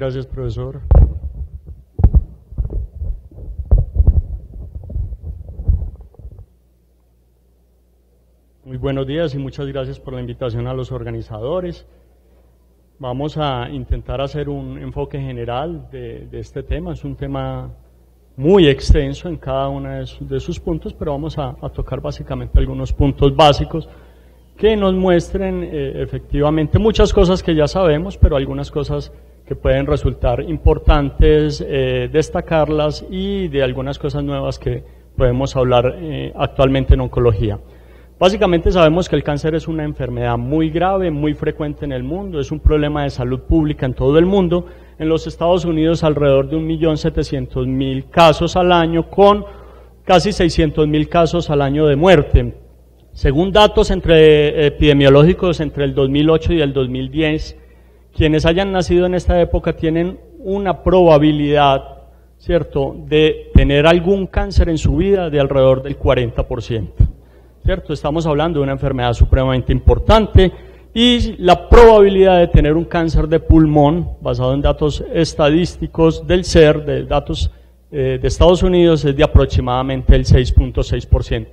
gracias, profesor. Muy buenos días y muchas gracias por la invitación a los organizadores. Vamos a intentar hacer un enfoque general de este tema. Es un tema muy extenso en cada uno de sus puntos, pero vamos a tocar básicamente algunos puntos básicos que nos muestren efectivamente muchas cosas que ya sabemos, pero algunas cosas que pueden resultar importantes destacarlas y de algunas cosas nuevas que podemos hablar actualmente en oncología. Básicamente sabemos que el cáncer es una enfermedad muy grave, muy frecuente en el mundo, es un problema de salud pública en todo el mundo. En los Estados Unidos alrededor de 1.700.000 casos al año, con casi 600.000 casos al año de muerte. Según datos epidemiológicos entre el 2008 y el 2010, quienes hayan nacido en esta época tienen una probabilidad, ¿cierto?, de tener algún cáncer en su vida de alrededor del 40%. ¿Cierto? Estamos hablando de una enfermedad supremamente importante y la probabilidad de tener un cáncer de pulmón, basado en datos estadísticos del CER, de datos de Estados Unidos, es de aproximadamente el 6.6%.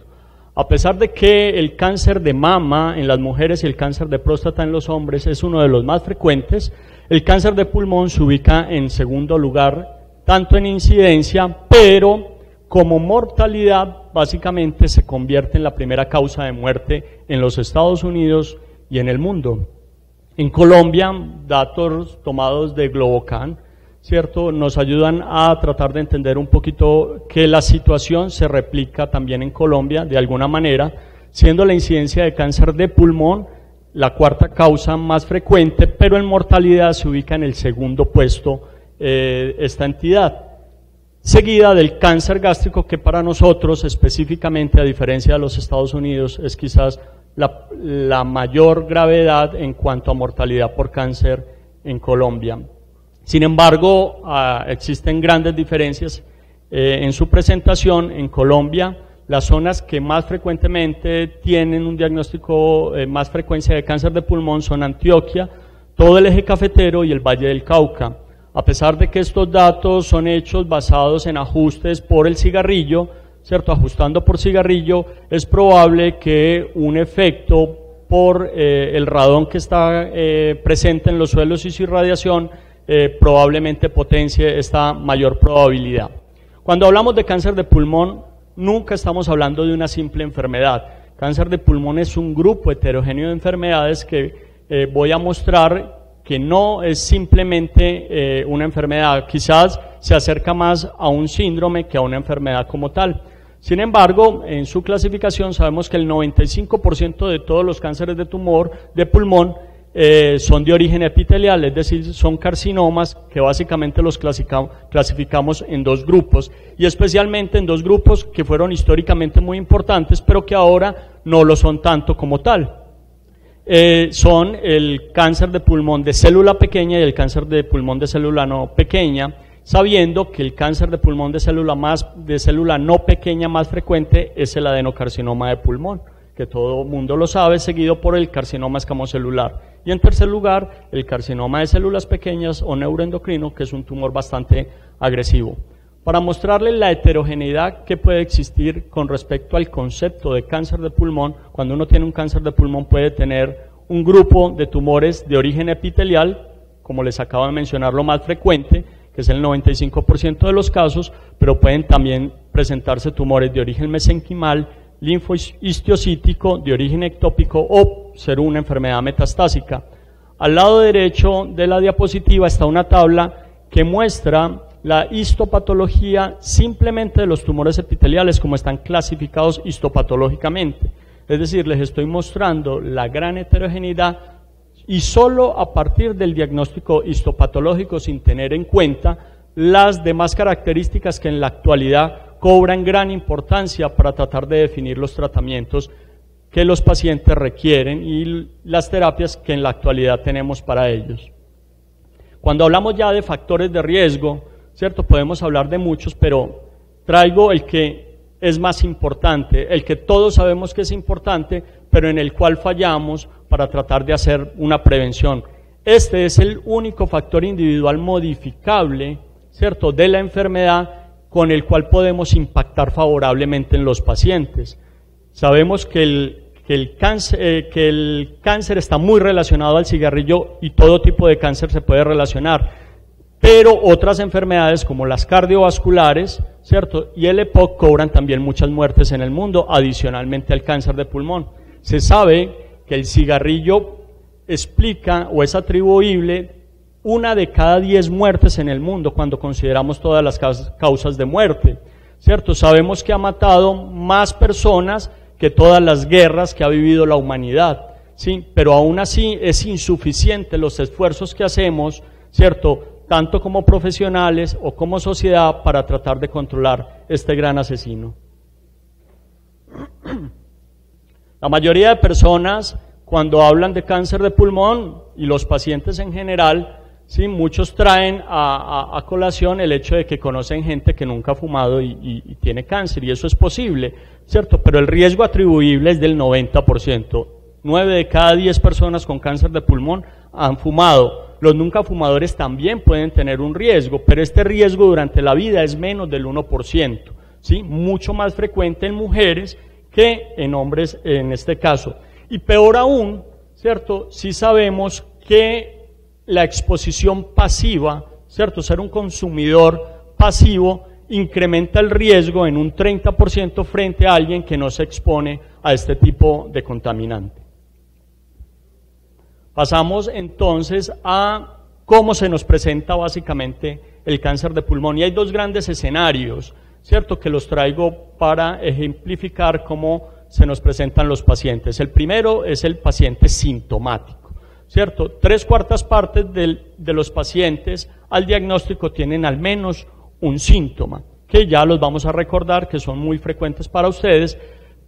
A pesar de que el cáncer de mama en las mujeres y el cáncer de próstata en los hombres es uno de los más frecuentes, el cáncer de pulmón se ubica en segundo lugar, tanto en incidencia, pero como mortalidad, básicamente se convierte en la primera causa de muerte en los Estados Unidos y en el mundo. En Colombia, datos tomados de Globocan, ¿cierto?, nos ayudan a tratar de entender un poquito que la situación se replica también en Colombia de alguna manera, siendo la incidencia de cáncer de pulmón la cuarta causa más frecuente, pero en mortalidad se ubica en el segundo puesto esta entidad, seguida del cáncer gástrico, que para nosotros específicamente, a diferencia de los Estados Unidos, es quizás la mayor gravedad en cuanto a mortalidad por cáncer en Colombia. Sin embargo, existen grandes diferencias en su presentación. En Colombia, las zonas que más frecuentemente tienen un diagnóstico, más frecuencia de cáncer de pulmón son Antioquia, todo el eje cafetero y el Valle del Cauca. A pesar de que estos datos son hechos basados en ajustes por el cigarrillo, ¿cierto?, ajustando por cigarrillo, es probable que un efecto por el radón que está presente en los suelos y su irradiación probablemente potencie esta mayor probabilidad. Cuando hablamos de cáncer de pulmón, nunca estamos hablando de una simple enfermedad. Cáncer de pulmón es un grupo heterogéneo de enfermedades que voy a mostrar que no es simplemente una enfermedad, quizás se acerca más a un síndrome que a una enfermedad como tal. Sin embargo, en su clasificación sabemos que el 95% de todos los cánceres de tumor de pulmón son de origen epitelial, es decir, son carcinomas que básicamente los clasificamos en dos grupos, y especialmente en dos grupos que fueron históricamente muy importantes, pero que ahora no lo son tanto como tal. Son el cáncer de pulmón de célula pequeña y el cáncer de pulmón de célula no pequeña, sabiendo que el cáncer de pulmón de célula no pequeña más frecuente es el adenocarcinoma de pulmón, que todo mundo lo sabe, seguido por el carcinoma escamocelular. Y en tercer lugar, el carcinoma de células pequeñas o neuroendocrino, que es un tumor bastante agresivo. Para mostrarles la heterogeneidad que puede existir con respecto al concepto de cáncer de pulmón, cuando uno tiene un cáncer de pulmón puede tener un grupo de tumores de origen epitelial, como les acabo de mencionar, lo más frecuente, que es el 95% de los casos, pero pueden también presentarse tumores de origen mesenquimal, linfohistiocytíco, de origen ectópico o ser una enfermedad metastásica. Al lado derecho de la diapositiva está una tabla que muestra la histopatología simplemente de los tumores epiteliales, como están clasificados histopatológicamente. Es decir, les estoy mostrando la gran heterogeneidad y solo a partir del diagnóstico histopatológico, sin tener en cuenta las demás características que en la actualidad cobran gran importancia para tratar de definir los tratamientos que los pacientes requieren y las terapias que en la actualidad tenemos para ellos. Cuando hablamos ya de factores de riesgo, ¿cierto?, podemos hablar de muchos, pero traigo el que es más importante, el que todos sabemos que es importante, pero en el cual fallamos para tratar de hacer una prevención. Este es el único factor individual modificable, ¿cierto?, de la enfermedad con el cual podemos impactar favorablemente en los pacientes. Sabemos que el cáncer está muy relacionado al cigarrillo y todo tipo de cáncer se puede relacionar, pero otras enfermedades como las cardiovasculares, ¿cierto?, y el EPOC cobran también muchas muertes en el mundo, adicionalmente al cáncer de pulmón. Se sabe que el cigarrillo explica o es atribuible 1 de cada 10 muertes en el mundo cuando consideramos todas las causas de muerte, ¿cierto? Sabemos que ha matado más personas que todas las guerras que ha vivido la humanidad, ¿sí? Pero aún así es insuficiente los esfuerzos que hacemos, ¿cierto?, tanto como profesionales o como sociedad para tratar de controlar este gran asesino. La mayoría de personas, cuando hablan de cáncer de pulmón, y los pacientes en general, sí, muchos traen a colación el hecho de que conocen gente que nunca ha fumado y tiene cáncer, y eso es posible, ¿cierto? Pero el riesgo atribuible es del 90%. 9 de cada 10 personas con cáncer de pulmón han fumado. Los nunca fumadores también pueden tener un riesgo, pero este riesgo durante la vida es menos del 1%, ¿sí? Mucho más frecuente en mujeres que en hombres en este caso. Y peor aún, ¿cierto?, si sabemos que la exposición pasiva, ¿cierto?, ser un consumidor pasivo, incrementa el riesgo en un 30% frente a alguien que no se expone a este tipo de contaminante. Pasamos entonces a cómo se nos presenta básicamente el cáncer de pulmón. Y hay dos grandes escenarios, ¿cierto?, que los traigo para ejemplificar cómo se nos presentan los pacientes. El primero es el paciente sintomático, ¿cierto? 3/4 partes de los pacientes al diagnóstico tienen al menos un síntoma, que ya los vamos a recordar, que son muy frecuentes para ustedes,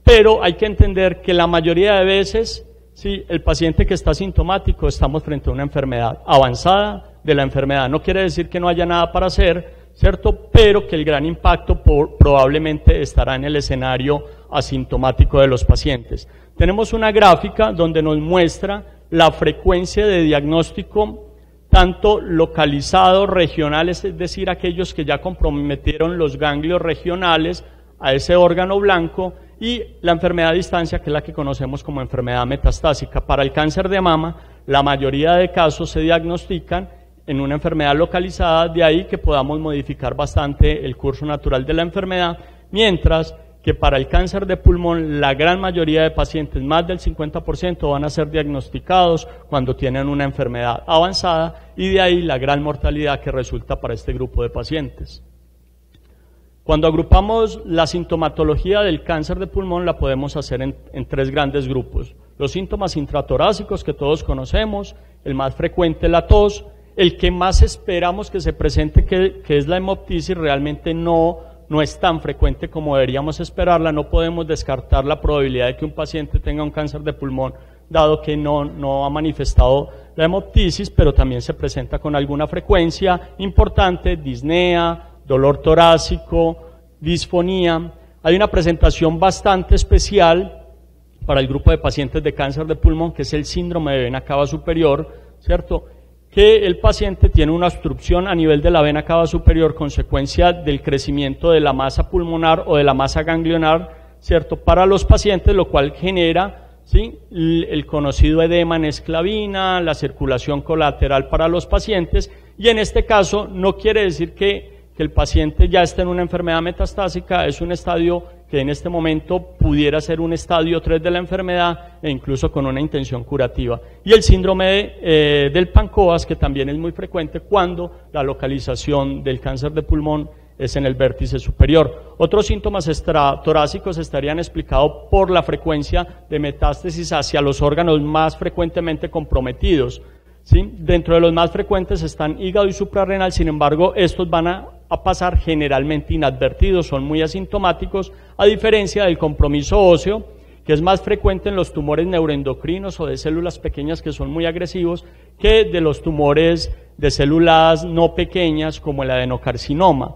pero hay que entender que la mayoría de veces, sí, el paciente que está sintomático, estamos frente a una enfermedad avanzada de la enfermedad. No quiere decir que no haya nada para hacer, ¿cierto?, pero que el gran impacto probablemente estará en el escenario asintomático de los pacientes. Tenemos una gráfica donde nos muestra la frecuencia de diagnóstico tanto localizado, regionales, es decir, aquellos que ya comprometieron los ganglios regionales a ese órgano blanco, y la enfermedad a distancia, que es la que conocemos como enfermedad metastásica. Para el cáncer de mama, la mayoría de casos se diagnostican en una enfermedad localizada, de ahí que podamos modificar bastante el curso natural de la enfermedad, mientras que para el cáncer de pulmón la gran mayoría de pacientes, más del 50%, van a ser diagnosticados cuando tienen una enfermedad avanzada, y de ahí la gran mortalidad que resulta para este grupo de pacientes. Cuando agrupamos la sintomatología del cáncer de pulmón, la podemos hacer en 3 grandes grupos. Los síntomas intratorácicos que todos conocemos, el más frecuente la tos, el que más esperamos que se presente, que es la hemoptisis, realmente no es tan frecuente como deberíamos esperarla. No podemos descartar la probabilidad de que un paciente tenga un cáncer de pulmón, dado que no ha manifestado la hemoptisis, pero también se presenta con alguna frecuencia importante, disnea, dolor torácico, disfonía. Hay una presentación bastante especial para el grupo de pacientes de cáncer de pulmón, que es el síndrome de vena cava superior, ¿cierto?, que el paciente tiene una obstrucción a nivel de la vena cava superior, consecuencia del crecimiento de la masa pulmonar o de la masa ganglionar, ¿cierto?, para los pacientes, lo cual genera, ¿sí?, el conocido edema en esclavina, la circulación colateral para los pacientes, y en este caso no quiere decir que el paciente ya está en una enfermedad metastásica. Es un estadio que en este momento pudiera ser un estadio 3 de la enfermedad, e incluso con una intención curativa. Y el síndrome del Pancoas, que también es muy frecuente cuando la localización del cáncer de pulmón es en el vértice superior. Otros síntomas extratorácicos estarían explicados por la frecuencia de metástasis hacia los órganos más frecuentemente comprometidos, ¿sí? Dentro de los más frecuentes están hígado y suprarrenal. Sin embargo, estos van a pasar generalmente inadvertidos, son muy asintomáticos, a diferencia del compromiso óseo, que es más frecuente en los tumores neuroendocrinos o de células pequeñas, que son muy agresivos, que de los tumores de células no pequeñas como el adenocarcinoma.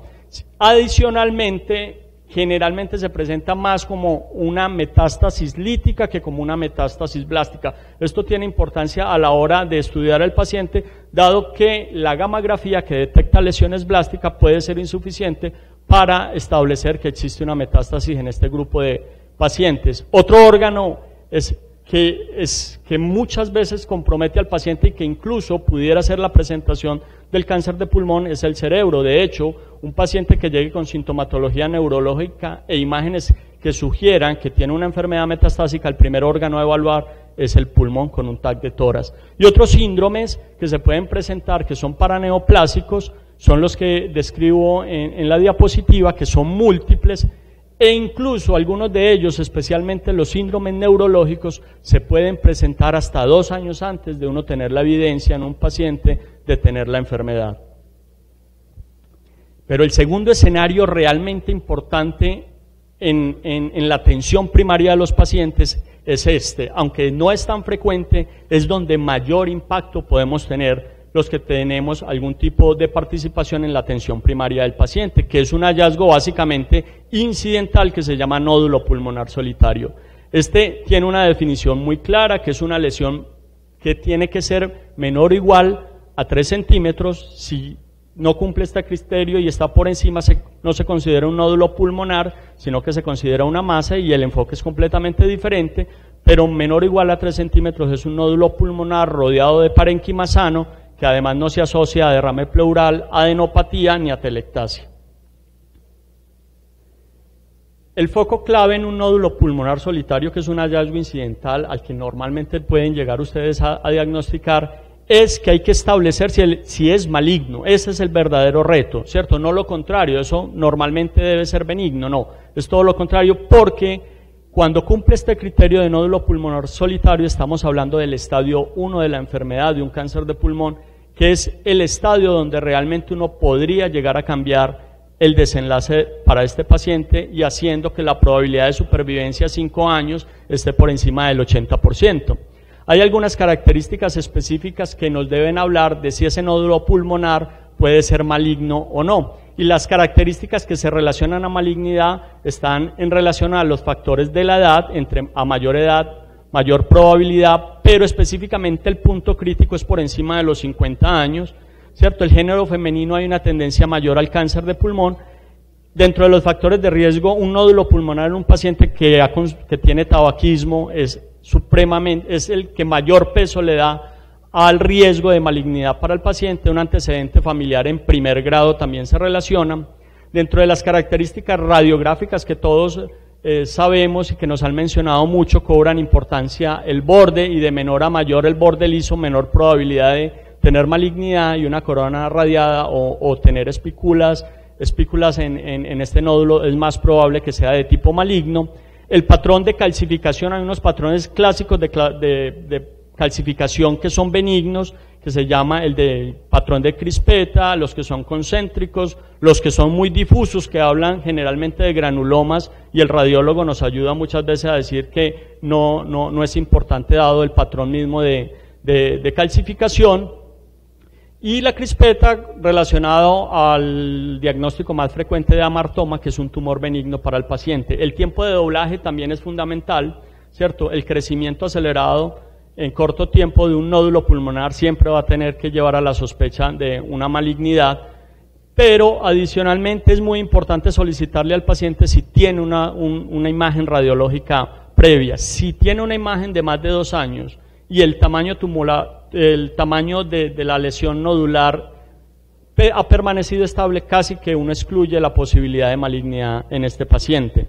Adicionalmente, generalmente se presenta más como una metástasis lítica que como una metástasis blástica. Esto tiene importancia a la hora de estudiar al paciente, dado que la gammagrafía que detecta lesiones blásticas puede ser insuficiente para establecer que existe una metástasis en este grupo de pacientes. Otro órgano que muchas veces compromete al paciente y que incluso pudiera ser la presentación del cáncer de pulmón es el cerebro. De hecho, un paciente que llegue con sintomatología neurológica e imágenes que sugieran que tiene una enfermedad metastásica, el primer órgano a evaluar es el pulmón con un TAC de tórax. Y otros síndromes que se pueden presentar, que son paraneoplásicos, son los que describo en la diapositiva, que son múltiples, e incluso algunos de ellos, especialmente los síndromes neurológicos, se pueden presentar hasta 2 años antes de uno tener la evidencia en un paciente de tener la enfermedad. Pero el segundo escenario realmente importante en la atención primaria de los pacientes es este, aunque no es tan frecuente, es donde mayor impacto podemos tener los que tenemos algún tipo de participación en la atención primaria del paciente, que es un hallazgo básicamente incidental que se llama nódulo pulmonar solitario. Este tiene una definición muy clara, que es una lesión que tiene que ser menor o igual a 3 centímetros. Si no cumple este criterio y está por encima, no se considera un nódulo pulmonar, sino que se considera una masa y el enfoque es completamente diferente, pero menor o igual a 3 centímetros es un nódulo pulmonar rodeado de parénquima sano, que además no se asocia a derrame pleural, adenopatía ni a telectasia. El foco clave en un nódulo pulmonar solitario, que es un hallazgo incidental al que normalmente pueden llegar ustedes a diagnosticar, es que hay que establecer si es maligno. Ese es el verdadero reto, ¿cierto? No lo contrario, eso normalmente debe ser benigno, no, es todo lo contrario, porque cuando cumple este criterio de nódulo pulmonar solitario, estamos hablando del estadio 1 de la enfermedad, de un cáncer de pulmón, que es el estadio donde realmente uno podría llegar a cambiar el desenlace para este paciente y haciendo que la probabilidad de supervivencia a 5 años esté por encima del 80%. Hay algunas características específicas que nos deben hablar de si ese nódulo pulmonar puede ser maligno o no. Y las características que se relacionan a malignidad están en relación a los factores de la edad, a mayor edad, mayor probabilidad, pero específicamente el punto crítico es por encima de los 50 años, ¿cierto? El género femenino hay una tendencia mayor al cáncer de pulmón. Dentro de los factores de riesgo, un nódulo pulmonar en un paciente que tiene tabaquismo es el que mayor peso le da al riesgo de malignidad para el paciente. Un antecedente familiar en primer grado también se relaciona. Dentro de las características radiográficas que todos sabemos y que nos han mencionado mucho, cobran importancia el borde, y de menor a mayor el borde liso, menor probabilidad de tener malignidad, y una corona radiada o tener espículas en este nódulo es más probable que sea de tipo maligno. El patrón de calcificación, hay unos patrones clásicos de calcificación que son benignos, que se llama el de patrón de crispeta, los que son concéntricos, los que son muy difusos, que hablan generalmente de granulomas, y el radiólogo nos ayuda muchas veces a decir que no es importante dado el patrón mismo de calcificación. Y la crispeta relacionado al diagnóstico más frecuente de amartoma, que es un tumor benigno para el paciente. El tiempo de doblaje también es fundamental, ¿cierto? El crecimiento acelerado en corto tiempo de un nódulo pulmonar siempre va a tener que llevar a la sospecha de una malignidad, pero adicionalmente es muy importante solicitarle al paciente si tiene una imagen radiológica previa. Si tiene una imagen de más de 2 años y el tamaño de la lesión nodular ha permanecido estable, casi que uno excluye la posibilidad de malignidad en este paciente.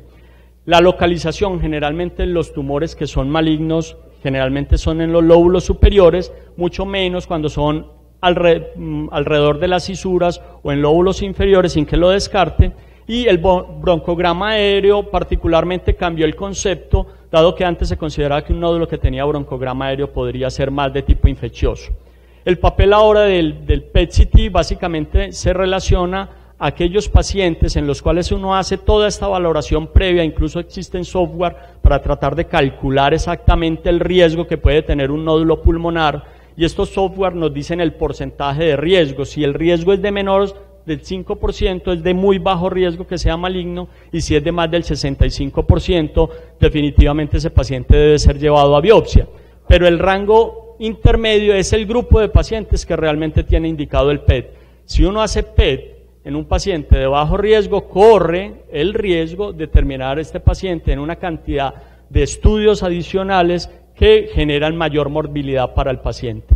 La localización, generalmente los tumores que son malignos generalmente son en los lóbulos superiores, mucho menos cuando son alrededor de las cisuras o en lóbulos inferiores, sin que lo descarte. Y el broncograma aéreo particularmente cambió el concepto, dado que antes se consideraba que un nódulo que tenía broncograma aéreo podría ser más de tipo infeccioso. El papel ahora del PET-CT básicamente se relaciona a aquellos pacientes en los cuales uno hace toda esta valoración previa, incluso existen software para tratar de calcular exactamente el riesgo que puede tener un nódulo pulmonar, y estos software nos dicen el porcentaje de riesgo. Si el riesgo es de del 5% es de muy bajo riesgo que sea maligno, y si es de más del 65%, definitivamente ese paciente debe ser llevado a biopsia. Pero el rango intermedio es el grupo de pacientes que realmente tiene indicado el PET. Si uno hace PET en un paciente de bajo riesgo, corre el riesgo de terminar este paciente en una cantidad de estudios adicionales que generan mayor morbilidad para el paciente.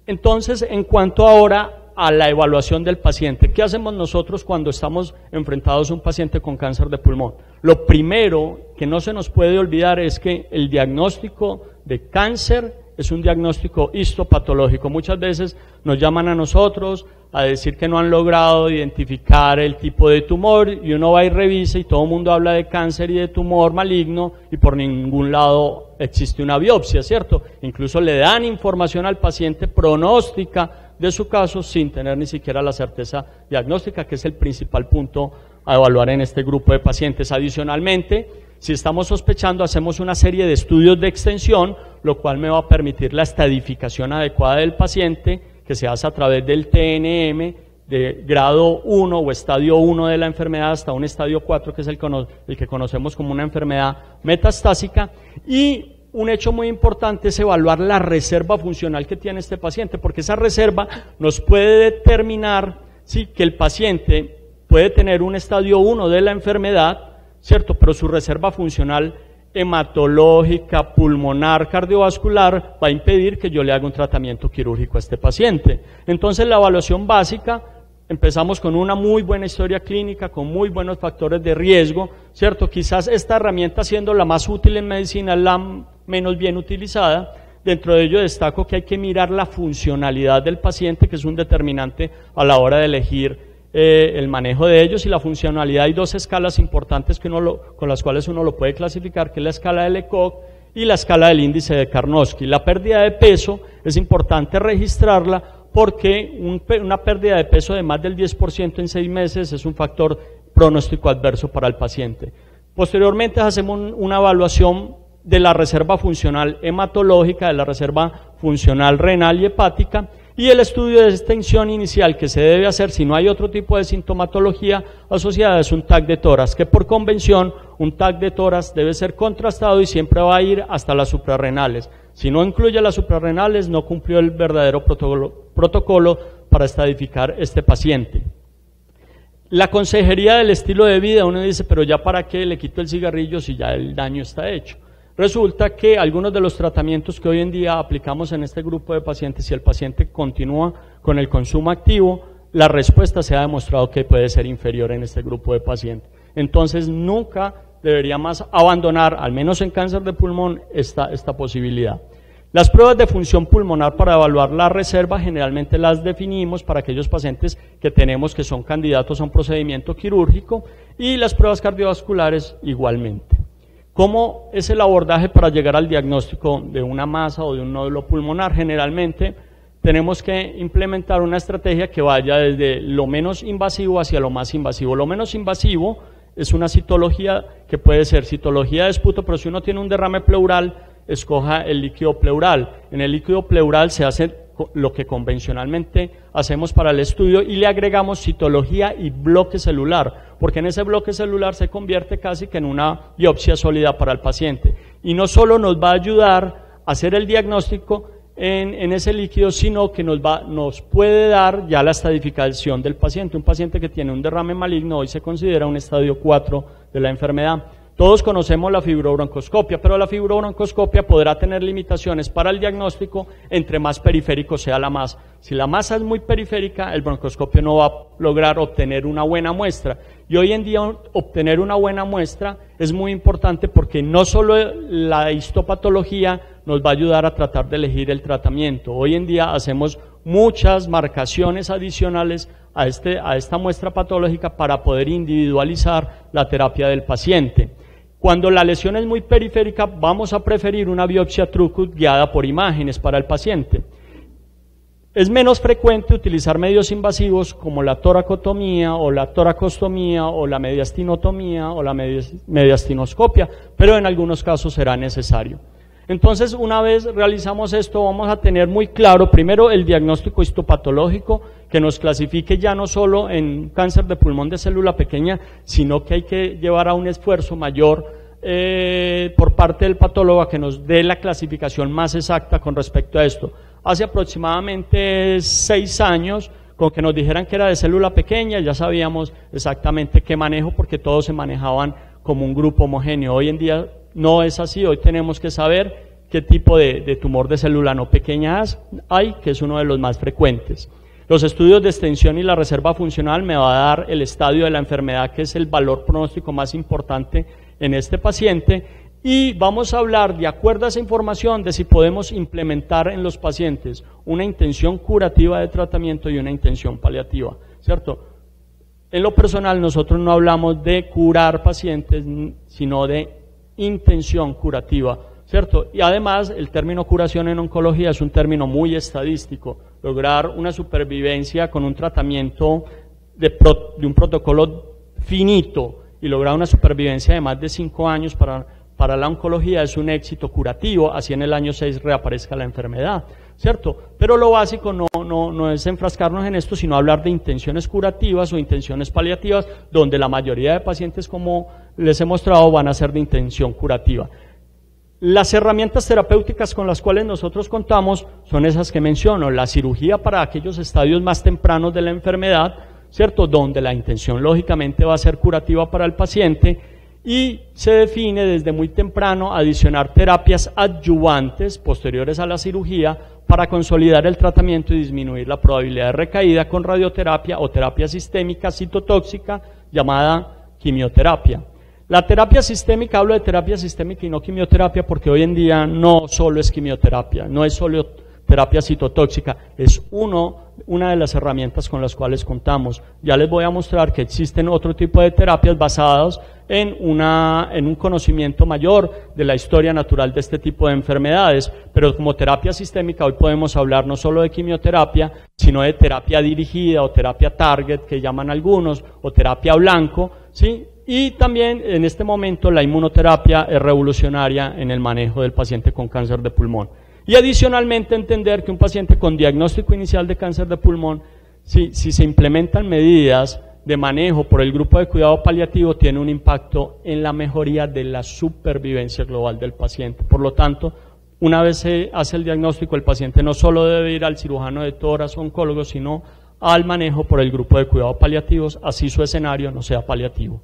Entonces, en cuanto ahora a la evaluación del paciente, ¿qué hacemos nosotros cuando estamos enfrentados a un paciente con cáncer de pulmón? Lo primero que no se nos puede olvidar es que el diagnóstico de cáncer es un diagnóstico histopatológico. Muchas veces nos llaman a nosotros a decir que no han logrado identificar el tipo de tumor, y uno va y revisa y todo el mundo habla de cáncer y de tumor maligno, y por ningún lado existe una biopsia, ¿cierto? Incluso le dan información al paciente pronóstica de su caso sin tener ni siquiera la certeza diagnóstica, que es el principal punto a evaluar en este grupo de pacientes. Adicionalmente, si estamos sospechando, hacemos una serie de estudios de extensión, lo cual me va a permitir la estadificación adecuada del paciente, que se hace a través del TNM de grado 1 o estadio 1 de la enfermedad hasta un estadio 4, que es el que conocemos como una enfermedad metastásica. Y un hecho muy importante es evaluar la reserva funcional que tiene este paciente, porque esa reserva nos puede determinar sí, que el paciente puede tener un estadio 1 de la enfermedad, ¿cierto? Pero su reserva funcional hematológica, pulmonar, cardiovascular va a impedir que yo le haga un tratamiento quirúrgico a este paciente. Entonces, la evaluación básica, empezamos con una muy buena historia clínica, con muy buenos factores de riesgo, ¿cierto? Quizás esta herramienta, siendo la más útil en medicina, es la menos bien utilizada. Dentro de ello destaco que hay que mirar la funcionalidad del paciente, que es un determinante a la hora de elegir el manejo de ellos, y la funcionalidad. Hay dos escalas importantes que con las cuales uno lo puede clasificar, que es la escala de Lecoq y la escala del índice de Karnofsky. La pérdida de peso es importante registrarla, porque una pérdida de peso de más del 10% en 6 meses es un factor pronóstico adverso para el paciente. Posteriormente hacemos una evaluación de la reserva funcional hematológica, de la reserva funcional renal y hepática, y el estudio de extensión inicial que se debe hacer si no hay otro tipo de sintomatología asociada es un TAC de tórax, que por convención un TAC de tórax debe ser contrastado y siempre va a ir hasta las suprarrenales. Si no incluye las suprarrenales, no cumplió el verdadero protocolo para estadificar este paciente. La consejería del estilo de vida, uno dice, pero ya para qué le quito el cigarrillo si ya el daño está hecho. Resulta que algunos de los tratamientos que hoy en día aplicamos en este grupo de pacientes, si el paciente continúa con el consumo activo, la respuesta se ha demostrado que puede ser inferior en este grupo de pacientes. Entonces, nunca debería más abandonar, al menos en cáncer de pulmón, esta posibilidad. Las pruebas de función pulmonar para evaluar la reserva generalmente las definimos para aquellos pacientes que tenemos que son candidatos a un procedimiento quirúrgico, y las pruebas cardiovasculares igualmente. ¿Cómo es el abordaje para llegar al diagnóstico de una masa o de un nódulo pulmonar? Generalmente tenemos que implementar una estrategia que vaya desde lo menos invasivo hacia lo más invasivo. Lo menos invasivo es una citología que puede ser citología de esputo, pero si uno tiene un derrame pleural, escoja el líquido pleural. En el líquido pleural se hace lo que convencionalmente hacemos para el estudio, y le agregamos citología y bloque celular, porque en ese bloque celular se convierte casi que en una biopsia sólida para el paciente. Y no solo nos va a ayudar a hacer el diagnóstico en ese líquido, sino que nos puede dar ya la estadificación del paciente. Un paciente que tiene un derrame maligno hoy se considera un estadio 4 de la enfermedad. Todos conocemos la fibrobroncoscopia, pero la fibrobroncoscopia podrá tener limitaciones para el diagnóstico entre más periférico sea la masa. Si la masa es muy periférica, el broncoscopio no va a lograr obtener una buena muestra. Y hoy en día obtener una buena muestra es muy importante, porque no solo la histopatología nos va a ayudar a tratar de elegir el tratamiento. Hoy en día hacemos muchas marcaciones adicionales a esta muestra patológica para poder individualizar la terapia del paciente. Cuando la lesión es muy periférica, vamos a preferir una biopsia Trucut guiada por imágenes para el paciente. Es menos frecuente utilizar medios invasivos como la toracotomía o la toracostomía o la mediastinotomía o la mediastinoscopia, pero en algunos casos será necesario. Entonces, una vez realizamos esto, vamos a tener muy claro, primero, el diagnóstico histopatológico, que nos clasifique ya no solo en cáncer de pulmón de célula pequeña, sino que hay que llevar a un esfuerzo mayor por parte del patólogo a que nos dé la clasificación más exacta con respecto a esto. Hace aproximadamente 6 años, con que nos dijeran que era de célula pequeña, ya sabíamos exactamente qué manejo, porque todos se manejaban como un grupo homogéneo. Hoy en día no es así, hoy tenemos que saber qué tipo de tumor de célula no pequeña hay, que es uno de los más frecuentes. Los estudios de extensión y la reserva funcional me va a dar el estadio de la enfermedad, que es el valor pronóstico más importante en este paciente, y vamos a hablar, de acuerdo a esa información, de si podemos implementar en los pacientes una intención curativa de tratamiento y una intención paliativa, ¿cierto? En lo personal, nosotros no hablamos de curar pacientes, sino de intención curativa, ¿cierto? Y además, el término curación en oncología es un término muy estadístico. Lograr una supervivencia con un tratamiento de un protocolo finito y lograr una supervivencia de más de 5 años para la oncología es un éxito curativo, así en el año 6 reaparezca la enfermedad, ¿cierto? Pero lo básico no es enfrascarnos en esto, sino hablar de intenciones curativas o intenciones paliativas, donde la mayoría de pacientes, como les he mostrado, van a ser de intención curativa. Las herramientas terapéuticas con las cuales nosotros contamos son esas que menciono, la cirugía para aquellos estadios más tempranos de la enfermedad, ¿cierto? Donde la intención lógicamente va a ser curativa para el paciente, y se define desde muy temprano adicionar terapias adyuvantes posteriores a la cirugía para consolidar el tratamiento y disminuir la probabilidad de recaída con radioterapia o terapia sistémica citotóxica llamada quimioterapia. La terapia sistémica, hablo de terapia sistémica y no quimioterapia porque hoy en día no solo es quimioterapia, no es solo terapia citotóxica, es una de las herramientas con las cuales contamos. Ya les voy a mostrar que existen otro tipo de terapias basadas en un conocimiento mayor de la historia natural de este tipo de enfermedades, pero como terapia sistémica hoy podemos hablar no solo de quimioterapia, sino de terapia dirigida o terapia target, que llaman algunos, o terapia blanco, ¿sí? Y también en este momento la inmunoterapia es revolucionaria en el manejo del paciente con cáncer de pulmón. Y adicionalmente entender que un paciente con diagnóstico inicial de cáncer de pulmón, si se implementan medidas de manejo por el grupo de cuidado paliativo, tiene un impacto en la mejoría de la supervivencia global del paciente. Por lo tanto, una vez se hace el diagnóstico, el paciente no solo debe ir al cirujano de tórax o oncólogo, sino al manejo por el grupo de cuidado paliativos, así su escenario no sea paliativo.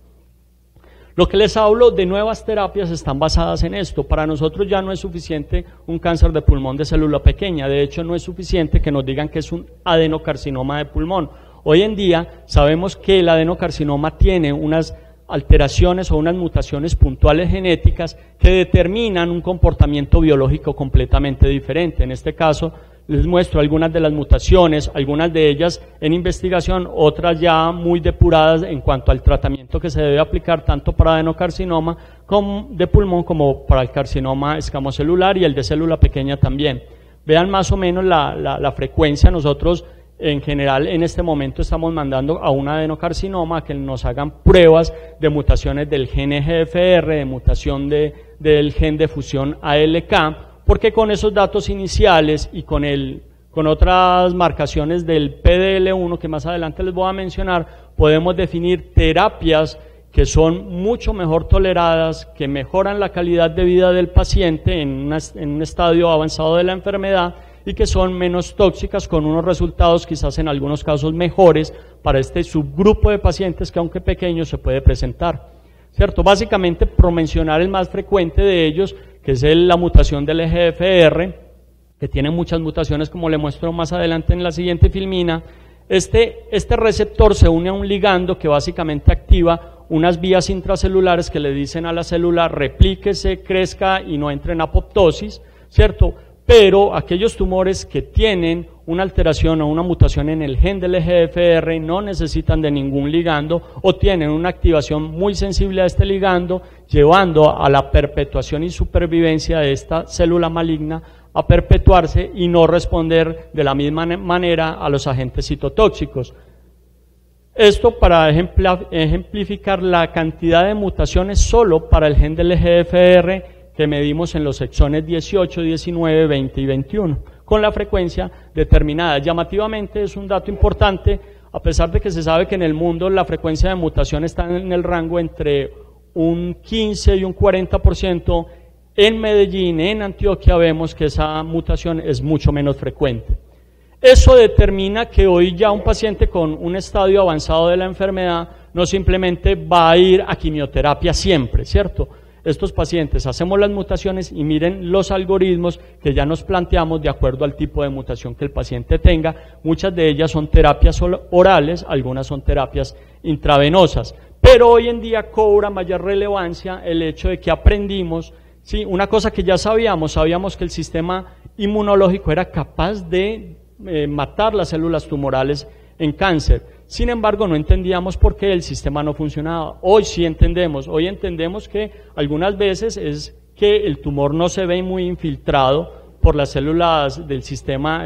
Lo que les hablo de nuevas terapias están basadas en esto. Para nosotros ya no es suficiente un cáncer de pulmón de célula pequeña. De hecho, no es suficiente que nos digan que es un adenocarcinoma de pulmón. Hoy en día sabemos que el adenocarcinoma tiene unas alteraciones o unas mutaciones puntuales genéticas que determinan un comportamiento biológico completamente diferente. En este caso, les muestro algunas de las mutaciones, algunas de ellas en investigación, otras ya muy depuradas en cuanto al tratamiento que se debe aplicar tanto para adenocarcinoma de pulmón como para el carcinoma escamocelular y el de célula pequeña también. Vean más o menos la frecuencia. Nosotros en general en este momento estamos mandando a un adenocarcinoma a que nos hagan pruebas de mutaciones del gen EGFR, de mutación del gen de fusión ALK, porque con esos datos iniciales y con otras marcaciones del PDL1 que más adelante les voy a mencionar, podemos definir terapias que son mucho mejor toleradas, que mejoran la calidad de vida del paciente en un estadio avanzado de la enfermedad y que son menos tóxicas, con unos resultados quizás en algunos casos mejores para este subgrupo de pacientes que, aunque pequeño, se puede presentar, ¿cierto? Básicamente, por mencionar el más frecuente de ellos, que es la mutación del EGFR, que tiene muchas mutaciones, como le muestro más adelante en la siguiente filmina. Este receptor se une a un ligando que básicamente activa unas vías intracelulares que le dicen a la célula replíquese, crezca y no entre en apoptosis, ¿cierto? Pero aquellos tumores que tienen una alteración o una mutación en el gen del EGFR no necesitan de ningún ligando o tienen una activación muy sensible a este ligando, llevando a la perpetuación y supervivencia de esta célula maligna a perpetuarse y no responder de la misma manera a los agentes citotóxicos. Esto para ejemplificar la cantidad de mutaciones solo para el gen del EGFR que medimos en los exones 18, 19, 20 y 21. con la frecuencia determinada. Llamativamente es un dato importante, a pesar de que se sabe que en el mundo la frecuencia de mutación está en el rango entre un 15 y un 40%, en Medellín, en Antioquia, vemos que esa mutación es mucho menos frecuente. Eso determina que hoy ya un paciente con un estadio avanzado de la enfermedad no simplemente va a ir a quimioterapia siempre, ¿cierto? Estos pacientes hacemos las mutaciones y miren los algoritmos que ya nos planteamos de acuerdo al tipo de mutación que el paciente tenga. Muchas de ellas son terapias orales, algunas son terapias intravenosas. Pero hoy en día cobra mayor relevancia el hecho de que aprendimos, sí, una cosa que ya sabíamos que el sistema inmunológico era capaz de matar las células tumorales en cáncer. Sin embargo, no entendíamos por qué el sistema no funcionaba. Hoy sí entendemos. Hoy entendemos que algunas veces es que el tumor no se ve muy infiltrado por las células del sistema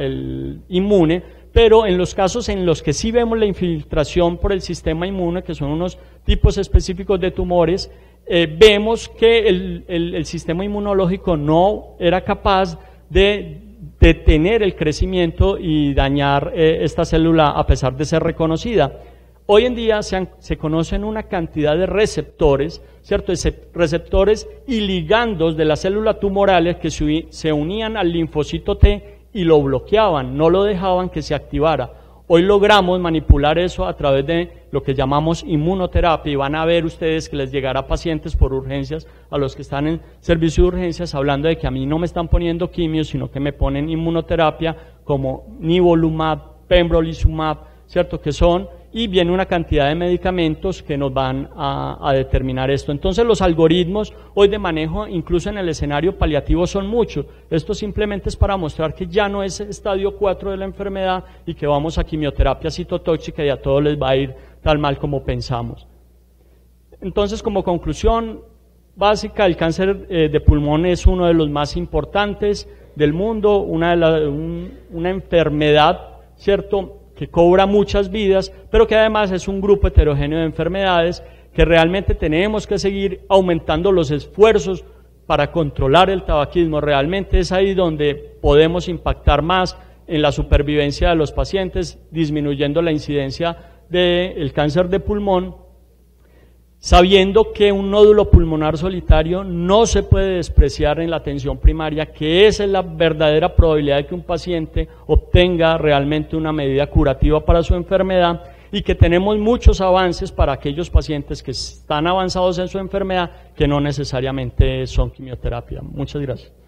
inmune, pero en los casos en los que sí vemos la infiltración por el sistema inmune, que son unos tipos específicos de tumores, vemos que el sistema inmunológico no era capaz de detener el crecimiento y dañar esta célula a pesar de ser reconocida. Hoy en día se conocen una cantidad de receptores, ¿cierto? Receptores y ligandos de las células tumorales que se unían al linfocito T y lo bloqueaban, no lo dejaban que se activara. Hoy logramos manipular eso a través de lo que llamamos inmunoterapia, y van a ver ustedes que les llegará pacientes por urgencias, a los que están en servicio de urgencias, hablando de que a mí no me están poniendo quimio, sino que me ponen inmunoterapia como nivolumab, pembrolizumab, ¿cierto? Que son, y viene una cantidad de medicamentos que nos van a determinar esto. Entonces los algoritmos hoy de manejo, incluso en el escenario paliativo, son muchos. Esto simplemente es para mostrar que ya no es estadio 4 de la enfermedad y que vamos a quimioterapia citotóxica y a todos les va a ir tan mal como pensamos. Entonces, como conclusión básica, el cáncer de pulmón es uno de los más importantes del mundo, una enfermedad, ¿cierto?, que cobra muchas vidas, pero que además es un grupo heterogéneo de enfermedades que realmente tenemos que seguir aumentando los esfuerzos para controlar el tabaquismo. Realmente es ahí donde podemos impactar más en la supervivencia de los pacientes, disminuyendo la incidencia del cáncer de pulmón, sabiendo que un nódulo pulmonar solitario no se puede despreciar en la atención primaria, que esa es la verdadera probabilidad de que un paciente obtenga realmente una medida curativa para su enfermedad, y que tenemos muchos avances para aquellos pacientes que están avanzados en su enfermedad, que no necesariamente son quimioterapia. Muchas gracias.